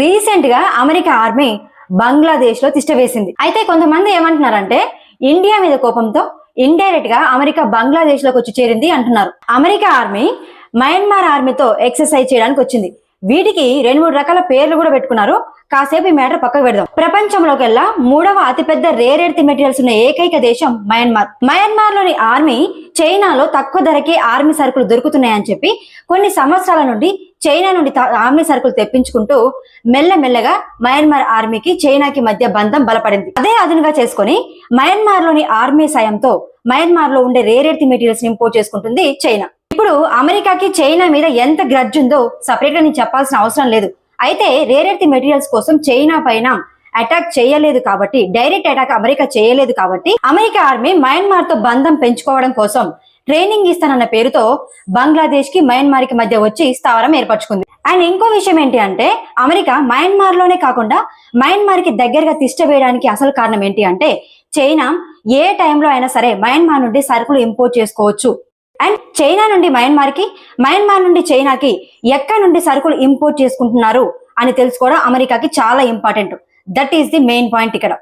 Recent గా America army Bangladesh లో తిష్టవేసింది. అయితే కొంతమంది ఏమంటున్నారంటే ఇండియా మీద కోపంతో ఇండైరెక్ట్ గా అమెరికా బంగ్లాదేశ్ లోకి వచ్చి చేరింది అంటున్నారు. అమెరికా ఆర్మీ మయన్మార్ ఆర్మీతో ఎక్సర్సైజ్ చేయడానికి వచ్చింది. వీటికి 2-3 రకాల పేర్లు కూడా పెట్టుకున్నారు. కాసేపు ఈ మ్యాటర్ పక్కకు పెడదాం. ప్రపంచంలోకెల్లా 3వ అతిపెద్ద రేర్ ఎర్త్ మెటీరియల్స్ ఉన్న ఏకైక దేశం మయన్మార్. మయన్మార్ లోని ఆర్మీ చైనాలో తక్కువ ధరకే ఆర్మీ సరుకులు దొరుకుతున్నాయని చెప్పి కొన్ని సంవత్సరాల నుండి చైనా నుండి ఆర్మీ సరుకులు తెప్పించుకుంటూ మెల్లమెల్లగా మయన్మార్ ఆర్మీకి చైనాకి మధ్య బంధం బలపడింది. అదే అదునుగా చేసుకుని మయన్మార్ లోని ఆర్మీ సాయంతో మయన్మార్ లో ఉండే రేర్ ఎర్త్ మెటీరియల్స్ ఇంపోర్ట్ చేసుకుంటుంది చైనా. ఇప్పుడు అమెరికాకి చైనా మీద ఎంత గ్రడ్జ్ ఉందో సపరేట్ గా నేను చెప్పాల్సిన అవసరం లేదు. అయితే రేర్ ఎర్త్ మెటీరియల్స్ కోసం చైనా పైన అటాక్ చేయలేదు కాబట్టి, డైరెక్ట్ అటాక్ అమెరికా చేయలేదు కాబట్టి అమెరికా ఆర్మీ మయన్మార్ తో బంధం పెంచుకోవడం కోసం ట్రైనింగ్ ఇస్తానన్న పేరుతో బంగ్లాదేశ్ కి మయన్మార్ కి మధ్య వచ్చి స్థావరం ఏర్పరచుకుంది. అండ్ ఇంకో విషయం ఏంటి అంటే అమెరికా మయన్మార్ లోనే కాకుండా మయన్మార్ కి దగ్గరగా తిష్ట వేయడానికి అసలు కారణం ఏంటి అంటే చైనా ఏ టైంలో అయినా సరే మయన్మార్ నుండి సరుకులు ఇంపోర్ట్ చేసుకోవచ్చు. అండ్ చైనా నుండి మయన్మార్ కి, మయన్మార్ నుండి చైనాకి ఎక్కడి నుండి సరుకులు ఇంపోర్ట్ చేసుకుంటున్నారు అని తెలుసుకోవడం అమెరికాకి చాలా important. That is the main point ఇక్కడ.